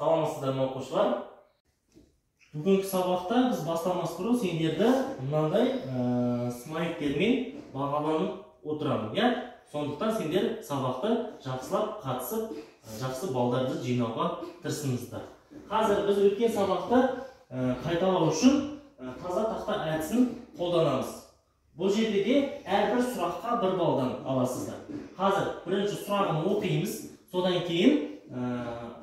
Саламатсыздар ма оқушылар? Бүгінгі сабақта біз бастамас бұрын сендерді мынандай смайликтермен бағаланып отырамын. Сондықтан сендер сабақты жақсылап қатысып, жақсы балдарды жинауға тырысыңыздар. Қазір біз өткен сабақты қайталау үшін таза тақта әдісін қолданамыз. Бұл жерде де әрбір сұраққа бір балдан аласыздар. Қазір бірінші сұрағын оқимыз, содан кейін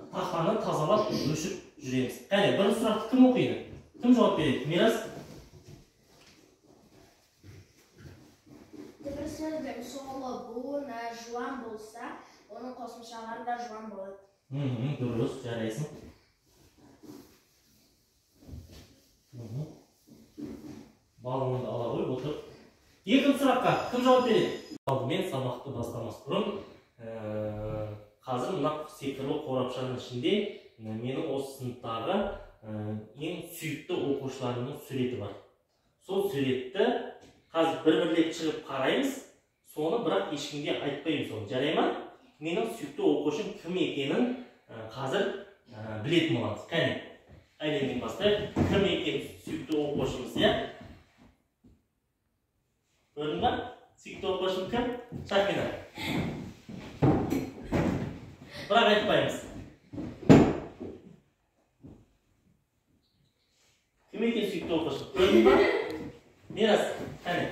тақтаны тазалап өшіп жүреміз. Қане, бірінші сұрақты кім оқиды? Кім жауап береді? Мирас? Бір сөздің соңы буыны жуан болса, оның қосымшалары да жуан болады. Дұрыс, жарайсың. Балыңды ала қойып отыр. Екінші сұраққа кім жауап береді? Алдымен сабақты бастамас бұрын қазір мына секірлі қорапшаның ішінде менің осы сыныптағы ең сүйікті оқушыларымның суреті бар. Сол суретті қазір бір-бірлеп шығып қараймыз, соны бірақ ешкімге айтпаймыз оны. Жарай ма? Менің сүйікті оқушым кім екенін қазір білетін боламыз. Қане, әйленнен бастайық. Кім екен сүйікті оқушымыз, көрдің ба? Сүйікті оқушым кім? Шахина. Бірақ айтпаймыз. Кім екен сүйікті оқушым? Көрдің ба? Мирас, қане.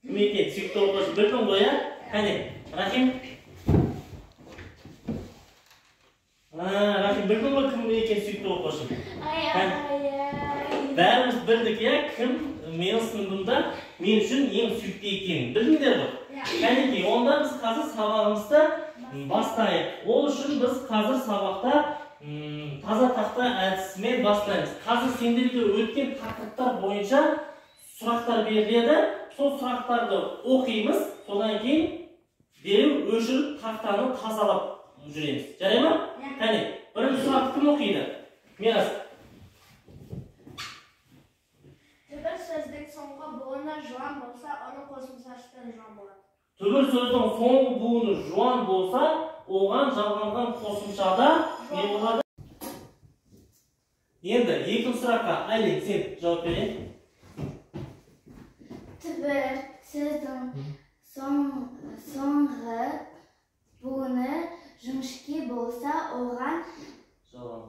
Кім екен сүйікті оқушым? Білдің ғой, Қане, Рахим. Рахим, білдің ғой кім екен сүйікті оқушым? Бәріміз білдік, кім менің сыныбымда мен үшін ең сүйікті екенін білдіңдер ғой? Кәнекей, онда біз қазір сабағымызды бастайық. Ол үшін біз қазір сабақта таза тақта әдісімен бастаймыз. Қазір сендерге өткен тақырыптар бойынша сұрақтар беріледі. Сол сұрақтарды оқимыз, содан кейін дереу өшіріп тақтаны тазалап жүреміз. Жарай ма? Кәне, бірінші сұрақты кім оқиды? Мирас. Түбір сөздің соңғы буыны жуан болса, оның қосымшасы да жуан болады. Түбір сөздің соңғы буыны жуан болса, оған жалғанған қосымшада не болады? Енді екінші сұраққа Айлен, сен жауап берейін. Түбір сөздің соңғы буыны жіңішке болса, оған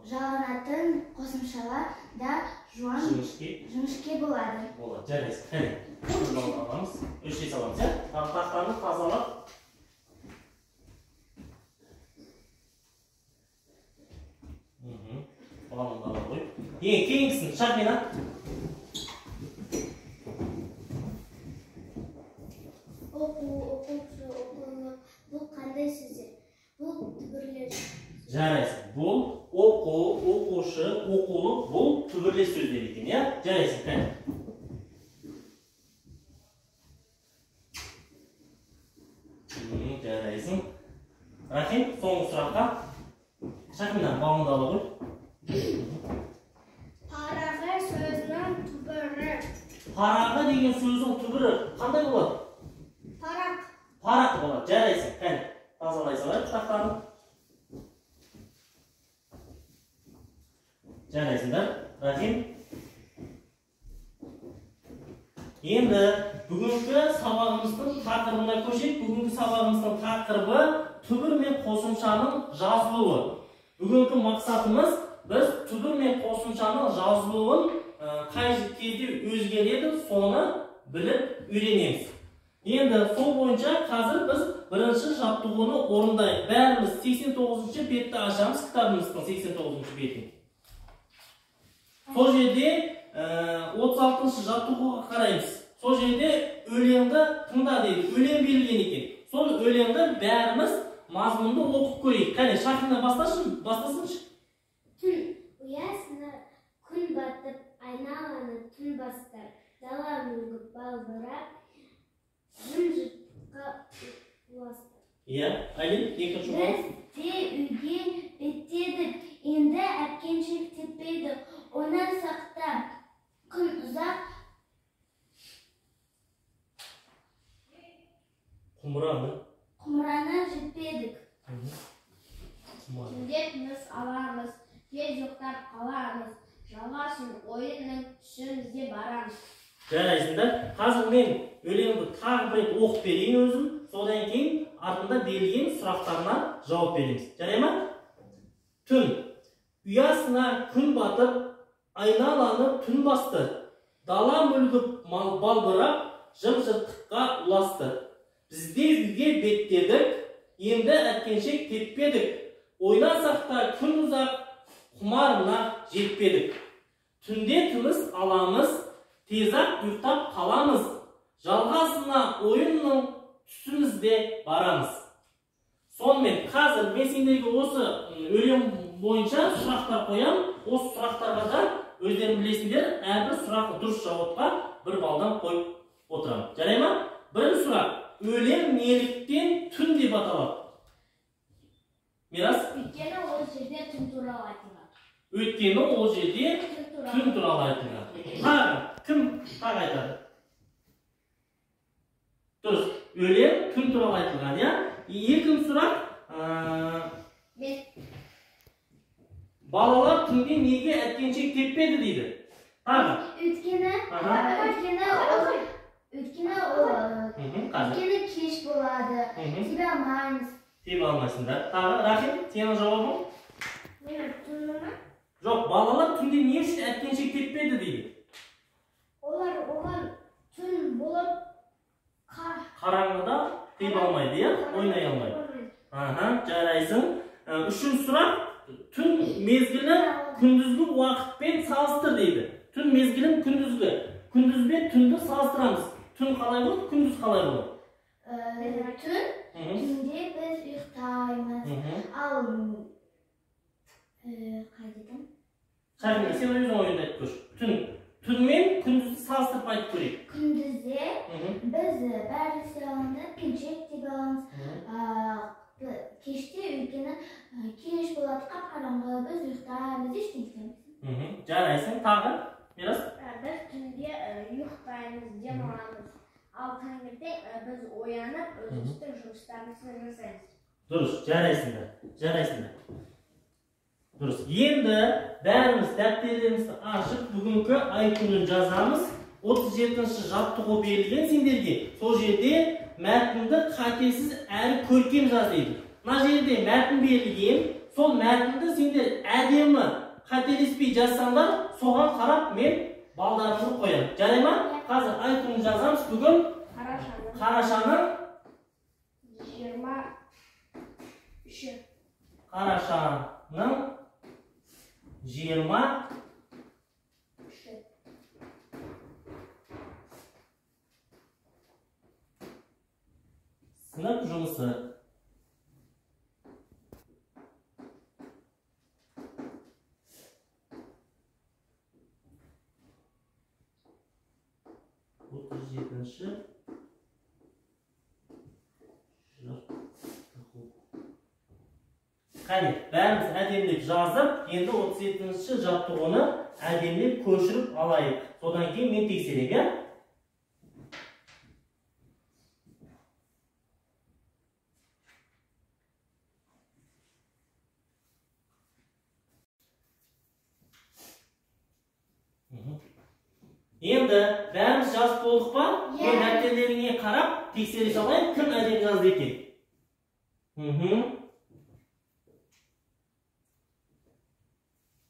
жалғанатын қосымшалар да жіңішке болады. Жарайсың. Қане, жұрналды аламыз. Өште саламыз, тақтаны тазалап. Балыңды ала қойып. Кейінгісін, Шахина. Оқу, оқушы, оқулы. Бұл қандай сөздер? Бұл түбірлер. Жарайсың. Бұл оқу, оқушы, оқулы, бұл түбірлес сөздер екен, Жарайсың, қане. Жарайсың. Рахим, соңғы сұраққа. Шахина, балыңды ала қойып. Парағы сөзінің түбірі. Парағы деген сөздің түбірі қандай болады? Парақ. Парақ болады. Жарайсың. Қане, тазалай салайық тақтаны. Жарайсыңдар. Рахим. Енді бүгінгі сабағымыздың тақырыбына көшейік. Бүгінгі сабағымыздың тақырыбы түбір мен қосымшаның жазылуы. Бүгінгі мақсатымыз біз түбір мен қосымшаның жазылуын қай кезде өзгереді, соны біліп үйренеміз. Енді сол бойынша қазір біз бірінші жаттығуны орындайық. Бәріміз 89-шы бетті ашамыз, кітабымыздың 89-шы бетін. Сол жерде 36-шы жаттығуға қараймыз. Сол жерде өлеңді тыңда дейді. Өлең берілген екен. Сол өлеңді бәріміз мазмұнды оқып көрейік. Қане, Шахина бастасыншы. Түн ұясына күн батып, айналаны түн бастар. Дала мүлгіп балбырап, жым-жыртқа ұластар. Айлен, екінші бол. Біз де үйге беттедік, енді әпкеншілік теппейді. Онан сақта күн ұзақ. Құмыраны Құмыраны жетпедік. Түнде тыныс аламыз, тез ұйықтап қаламыз. Жалғасын ойынның түсімізде барамыз. Жарайсыңдар. Қазір мен өлеңді тағы бір рет оқып берейін өзім. Содан кейін артында берілген сұрақтарына жауап береміз. Жарай ма? Түн. Ұясына күн батып, айналаны түн басты. Дала мүлгіп балбырап, жым-жыртыққа ұласты. Бізде үйге беттедік, енді әткеншек теппедік. Ойнасақ та күн ұзақ, құмарына жетпедік. Түнде тыныс аламыз, тез-ақ ұйықтап қаламыз. Жалғасына ойынның түсімізде барамыз. Сонымен қазір мен сендерге осы өлең бойынша сұрақтар қоям. Осы сұрақтарға да өздерің білесіңдер, әрбір сұрақ дұрыс жауапқа бір балдан қойып отырамын. Жарай ма? Бірінші сұрақ. Өлең неліктен түн деп аталады? Мирас? Өйткені ол жерде түн туралы айтылған. Өйткені ол жерде түн туралы айтылған. Тағы кім тағы айтады? Дұрыс. Өлең түн туралы айтылған, иә? Екінші сұрақ. Балалар түнде неге әткеншек теппеді дейді? Тағы. Өйткені кеш болады. Тебе алмаймыз. Тебе алмайсыңдар. Тағы, Рахим, сенің жауабың? Түнді Жоқ, балалар түнде не үшін әткеншек теппеді дейді? олар оған түн болып Қараңғыда тебе алмайды, иә? Ойнай алмайды. Жарайсың. Үшінші сұрақ. Түн мезгілі күндізгі уақытпен салыстыр дейді. Түн мезгілін күндізгі. Күндіз бен түнді салыстырамыз. Түн қалай болады, күндіз қалай болады? Түнде біз ұйықтаймыз. Ал қай дедім? Шармина, сен өзің ойыңды айтып көрші. Түн мен күндізді салыстырып айтып көрейік. Күндізде біз бәрі сыйланды, пеншек деп аламыз. Кеште өйткені кеш болады, қап-қараңғы, біз ұйықтаймыз, ештеңе істемейміз. Жарайсың, тағы, Мирас? Біз түнде ұйықтаймыз, демаламыз. Ал таңертең біз оянып, өзіміздің жұмыстарымызды жасаймыз. Дұрыс, жарайсыңдар. Дұрыс. Енді бәріміз дәптерлерімізді ашып, бүгінгі ай күнін жазамыз. 37-ші жаттығу берілген сендерге. Сол жерде мәтінді қатесіз әрі көркем жаз дейді. Мына жерде мәтін берілген, сол мәтінді сендер әдемі қателеспей жазсаңдар, соған қарап мен балдарымды қоямын. Жарай ма? Қазір ай күнін жазамыз. Бүгін қарашаның 23-і. Қарашаның 23-і. Сынып жұмысы. Қане, бәріміз әдемілеп жазып, енді 37-ші жаттығуны әдемілеп көшіріп алайық. Содан кейін мен тексерем, иә? Енді бәріміз жазып болдық па? Мен дәптерлеріңе қарап тексере салайын, кім әдемі жазды екен?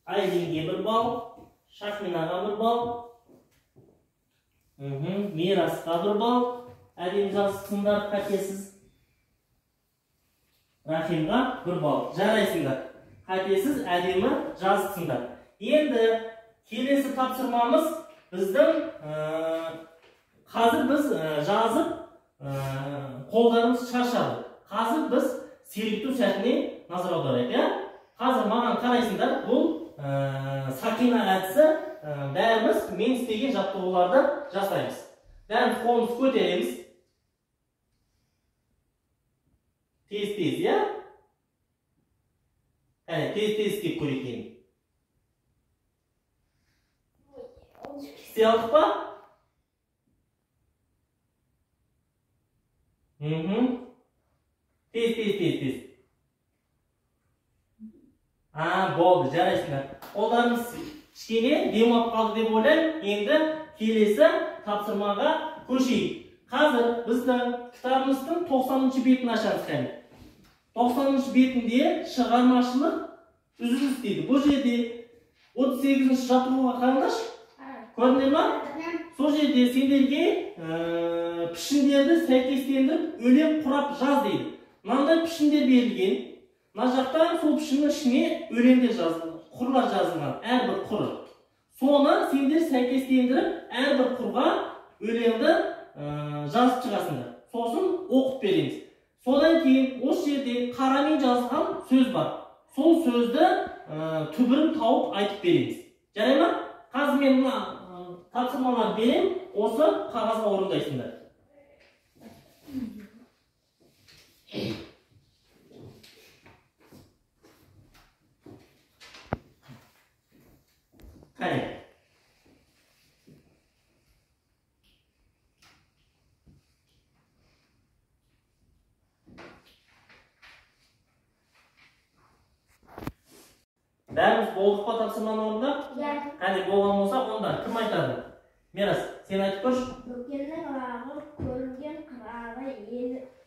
Айдинге бір бал, Шахминаға бір бал, Мирасқа бір бал, әдемі жазсыңдар, қатесіз. Рахимға бір бал, жарайсыңдар. Қатесіз әдемі жазсыңдар. Енді келесі тапсырмамыз біздің қазір біз жазып қолдарымыз шаршады. Қазір біз сергіту сәтіне назар аударайық, иә? Қазір маған қарайсыңдар, бұл Сақина әдісі бәріміз мен істеген жаттығуларды жасаймыз. Бәріміз қолымыз көтереміз. Тез-тез, иә? Тез-тез істеп көрейік. Істей алдық па? Tez. Bo'ldi, jaraysiңдар. Қолдарыңыз кішкене демалып қалды деп ойлаймын. Енді келесі тапсырмаға көшейік. Қазір біздің кітабымыздың 90-шы бетін ашамыз қане. 90-шы бетінде шығармашылық үзіліс дейді. Бұл жерде 38-ші жаттығуға қараңдаршы. Көрдіңдер ме? Сол жерде сендерге пішіндерді сәйкестендіріп, өлең құрап жаз дейді. Мынандай пішіндер берілген. Мына жақта сол пішіннің ішіне өлеңдер жазылған, құрлар жазылған, әрбір құры. Соны сендер сәйкестендіріп, әрбір құрға өлеңді жазып шығасыңдар. Сосын оқып береміз. Содан кейін осы жерде қарамен жазылған сөз бар. Сол сөзді түбірін тауып айтып береміз. Жарай ма? Қазір мен тапсырмалар берем, осы қағазға орындайсыңдар. Қане. Бәріміз болдық па тапсырманы орында? Қане болған болса, онда кім айтады? Мирас, сен айтып көрші. Бөкеннің ағы, көрінген қырағы,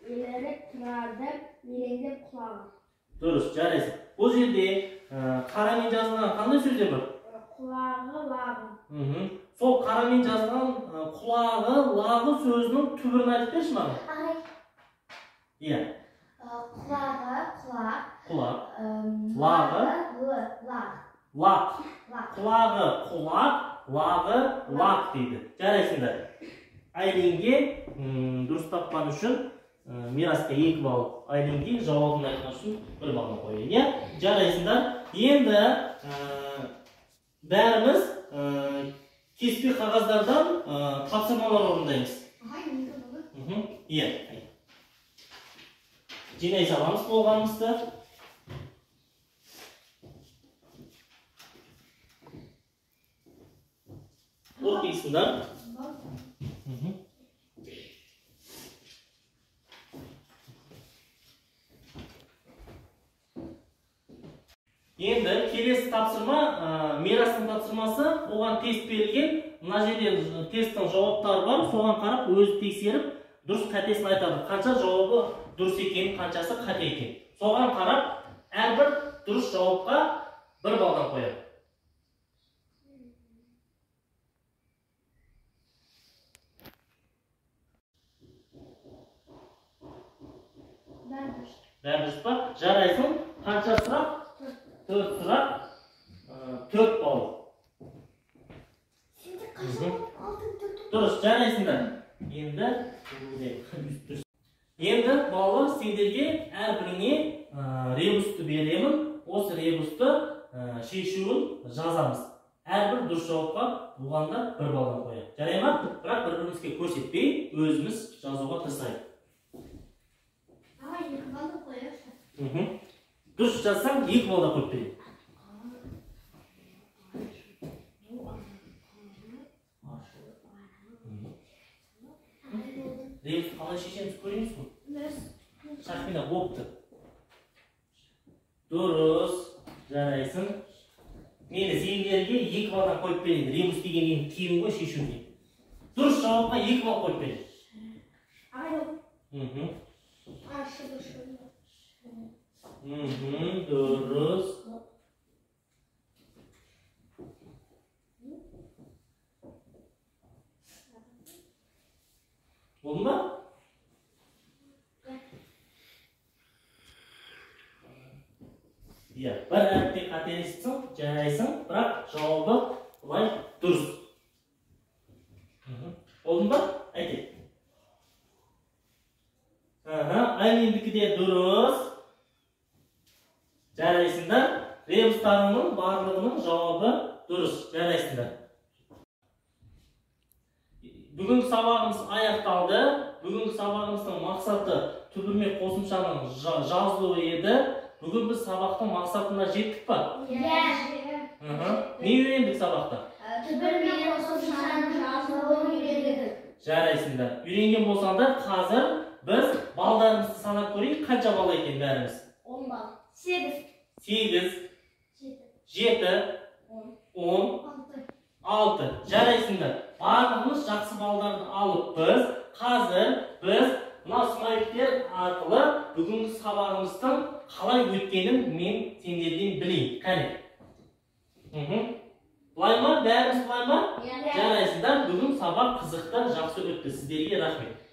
еліріп тұрарды, елеңдеп құлағы. Дұрыс, жарайсың. Бұл жерде қарамен жазылған қандай сөздер бар? Құлағы, лағы. Сол қарамен жазылған құлағы, лағы сөзінің түбірін айтып берші маған. Иә. Құлағы, құлақ. Құлақ. Лағы. Лақ. Құлағы, құлақ. Лағы, лақ дейді. Жарайсыңдар. Айлинге дұрыс тапқан үшін Мирасқа 2 балл, Айлинге жауабын айтқан үшін 1 балл қойын. Жарайсыңдар. Енді бәріміз кеспе қағаздардан тапсырмалар орындаймыз. Иә. Жинай саламыз болғанымызды. Оқисыңдар. Енді келесі тапсырма, Мирастың тапсырмасы, оған тест берілген. Мына жерде тесттің жауаптары бар, соған қарап өзі тексеріп, дұрыс қатесін айтады. Қанша жауабы дұрыс екен, қаншасы қате екен. Соған қарап, әрбір дұрыс жауапқа 1 балдан қояды. Бәрі дұрыс па? Жарайсың. Қанша сұрақ? 4 сұрақ, 4 балл. Дұрыс, жарайсыңдар. Енді балалар, сендерге әрбіріңе ребусты беремін. Осы ребусты шешуін жазамыз. Әрбір дұрыс жауапқа болғанда 1 балдан қояды. Жарай ма? Бірақ бір-бірімізге көрсетпей, өзіміз жазуға тырысайық. Дұрыс жазсаң 2 балда қойып берейін. Ребус қалай шешеміз көреміз бі? Шақпина бопты. Дұрыс, жарайсың. Мені сендерге 2 балдан қойып берейін. Ребус деген кейін ғой шешуге. Дұрыс жауапқа 2 бал қойып берейін. Дұрыс. Болды ма? Иә, бір әріпте қателестің, жарайсың, бірақ жауабы бұлай дұрыс. Болды ма? Айтайық. Айлиндікі де дұрыс. Жарайсыңдар. Ребустарының барлығының жауабы дұрыс. Жарайсыңдар. Бүгінгі сабағымыз аяқталды. Бүгінгі сабағымыздың мақсаты түбірме қосымшаның жазылуы еді. Бүгін біз сабақтың мақсатына жеттік па? Иә. Не үйрендік сабақта? Түбірме қосымшаның жазылуын үйрендік. Жарайсыңдар. Үйренген болсаңдар, қазір biz ballarımızды санап көрейік. Қанша бал екен бәріміз? 10 bal. 8, 8, 7, 7, 10. 10, 6. 6. Жарайсыңдар. Барлығымыз жақсы балдарды алып қазір біз мына смайликтер арқылы бүгінгі сабағымыздың қалай өткенін мен сендерден білейін. Қане. Бұлай ма? Бәріміз бұлай ма? Yani Жарайсыңдар. Бүгін сабақ қызықты, жақсы өтті. Сіздерге рахмет.